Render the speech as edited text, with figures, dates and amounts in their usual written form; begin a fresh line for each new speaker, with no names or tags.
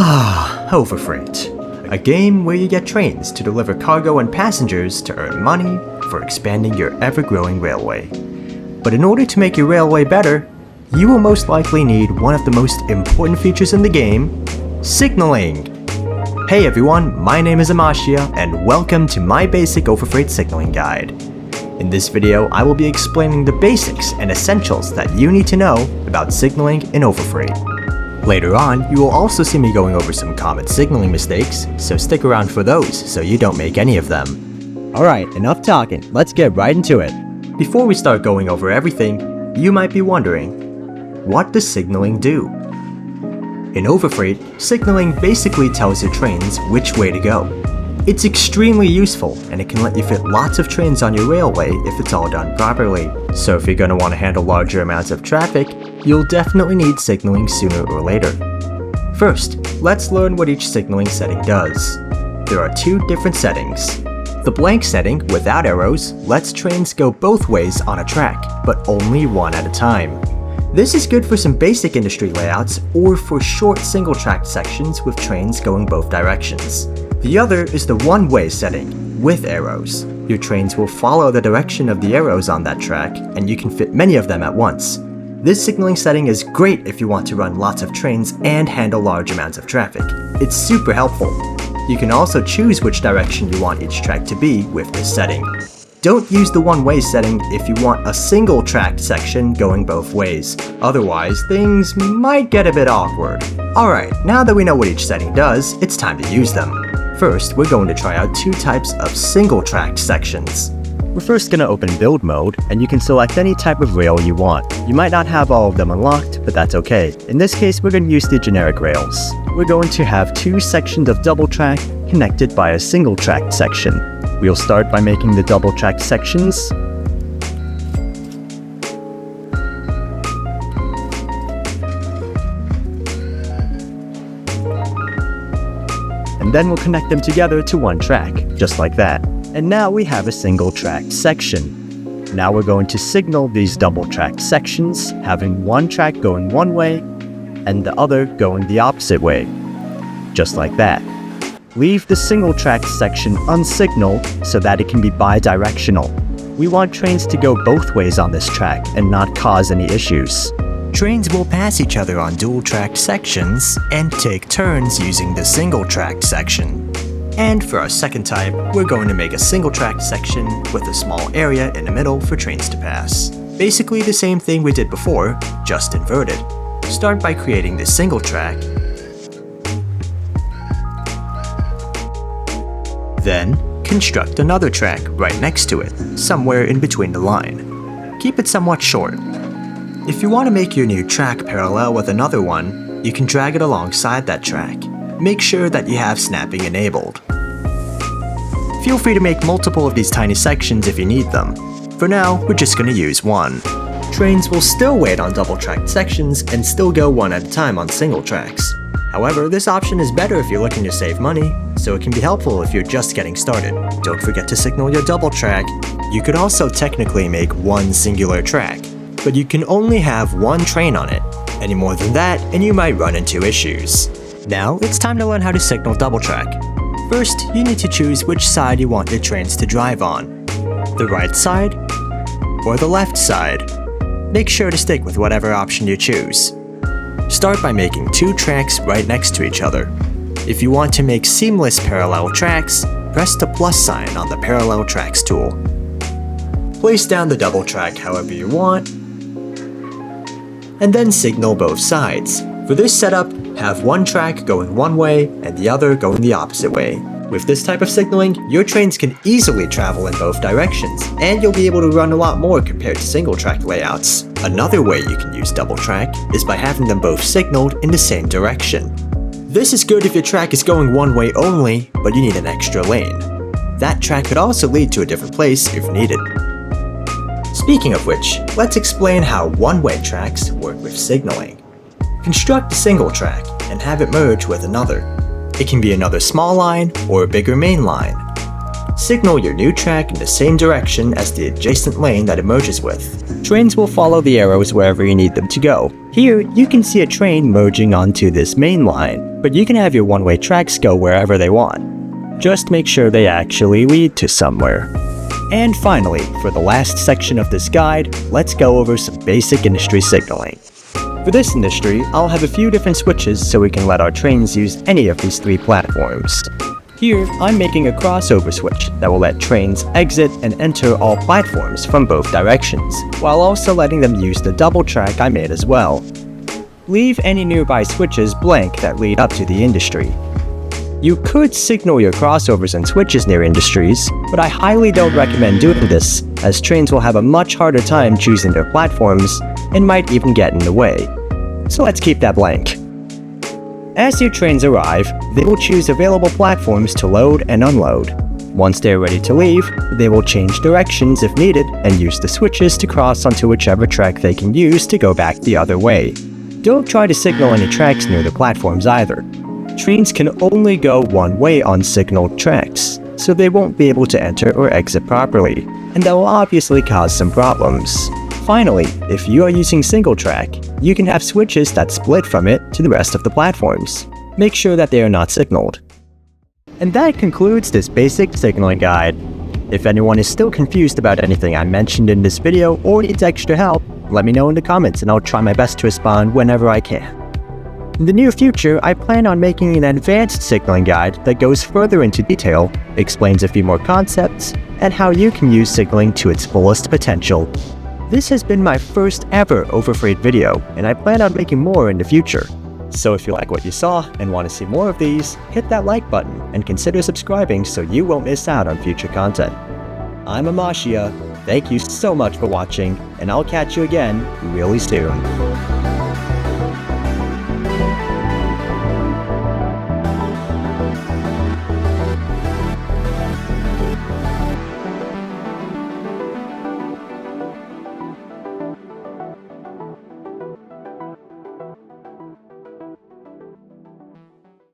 Overfreight, a game where you get trains to deliver cargo and passengers to earn money for expanding your ever-growing railway. But in order to make your railway better, you will most likely need one of the most important features in the game, signaling. Hey everyone, my name is Amashia, and welcome to my basic Overfreight signaling guide. In this video, I will be explaining the basics and essentials that you need to know about signaling in Overfreight. Later on, you will also see me going over some common signaling mistakes, so stick around for those so you don't make any of them. Alright, enough talking, let's get right into it. Before we start going over everything, you might be wondering, what does signaling do? In Overfreight, signaling basically tells your trains which way to go. It's extremely useful, and it can let you fit lots of trains on your railway if it's all done properly. So if you're going to want to handle larger amounts of traffic, you'll definitely need signaling sooner or later. First, let's learn what each signaling setting does. There are two different settings. The blank setting, without arrows, lets trains go both ways on a track, but only one at a time. This is good for some basic industry layouts or for short single-track sections with trains going both directions. The other is the one-way setting, with arrows. Your trains will follow the direction of the arrows on that track, and you can fit many of them at once. This signaling setting is great if you want to run lots of trains and handle large amounts of traffic. It's super helpful. You can also choose which direction you want each track to be with this setting. Don't use the one-way setting if you want a single-track section going both ways. Otherwise, things might get a bit awkward. Alright, now that we know what each setting does, it's time to use them. First, we're going to try out two types of single-tracked sections. We're first going to open build mode, and you can select any type of rail you want. You might not have all of them unlocked, but that's okay. In this case, we're going to use the generic rails. We're going to have two sections of double track connected by a single tracked section. We'll start by making the double tracked sections. And then we'll connect them together to one track, just like that. And now we have a single tracked section. Now we're going to signal these double tracked sections, having one track going one way and the other going the opposite way, just like that. Leave the single tracked section unsignaled so that it can be bi-directional. We want trains to go both ways on this track and not cause any issues. Trains will pass each other on dual-tracked sections and take turns using the single-tracked section. And for our second type, we're going to make a single-tracked section with a small area in the middle for trains to pass. Basically the same thing we did before, just inverted. Start by creating the single track, then construct another track right next to it, somewhere in between the line. Keep it somewhat short. If you want to make your new track parallel with another one, you can drag it alongside that track. Make sure that you have snapping enabled. Feel free to make multiple of these tiny sections if you need them. For now, we're just going to use one. Trains will still wait on double-tracked sections and still go one at a time on single tracks. However, this option is better if you're looking to save money, so it can be helpful if you're just getting started. Don't forget to signal your double track. You could also technically make one singular track, but you can only have one train on it. Any more than that, and you might run into issues. Now, it's time to learn how to signal double track. First, you need to choose which side you want your trains to drive on. The right side or the left side. Make sure to stick with whatever option you choose. Start by making two tracks right next to each other. If you want to make seamless parallel tracks, press the plus sign on the Parallel Tracks tool. Place down the double track however you want, and then signal both sides. For this setup, have one track going one way and the other going the opposite way. With this type of signaling, your trains can easily travel in both directions, and you'll be able to run a lot more compared to single-track layouts. Another way you can use double track is by having them both signaled in the same direction. This is good if your track is going one way only, but you need an extra lane. That track could also lead to a different place if needed. Speaking of which, let's explain how one-way tracks work with signaling. Construct a single track and have it merge with another. It can be another small line or a bigger main line. Signal your new track in the same direction as the adjacent lane that it merges with. Trains will follow the arrows wherever you need them to go. Here, you can see a train merging onto this main line, but you can have your one-way tracks go wherever they want. Just make sure they actually lead to somewhere. And finally, for the last section of this guide, let's go over some basic industry signaling. For this industry, I'll have a few different switches so we can let our trains use any of these 3 platforms. Here, I'm making a crossover switch that will let trains exit and enter all platforms from both directions, while also letting them use the double track I made as well. Leave any nearby switches blank that lead up to the industry. You could signal your crossovers and switches near industries, but I highly don't recommend doing this, as trains will have a much harder time choosing their platforms and might even get in the way. So let's keep that blank. As your trains arrive, they will choose available platforms to load and unload. Once they are ready to leave, they will change directions if needed and use the switches to cross onto whichever track they can use to go back the other way. Don't try to signal any tracks near the platforms either. Trains can only go one way on signaled tracks, so they won't be able to enter or exit properly, and that will obviously cause some problems. Finally, if you are using single track, you can have switches that split from it to the rest of the platforms. Make sure that they are not signaled. And that concludes this basic signaling guide. If anyone is still confused about anything I mentioned in this video or needs extra help, let me know in the comments and I'll try my best to respond whenever I can. In the near future, I plan on making an advanced signaling guide that goes further into detail, explains a few more concepts, and how you can use signaling to its fullest potential. This has been my first ever Overfreight video, and I plan on making more in the future. So if you like what you saw and want to see more of these, hit that like button and consider subscribing so you won't miss out on future content. I'm Amashia, thank you so much for watching, and I'll catch you again really soon.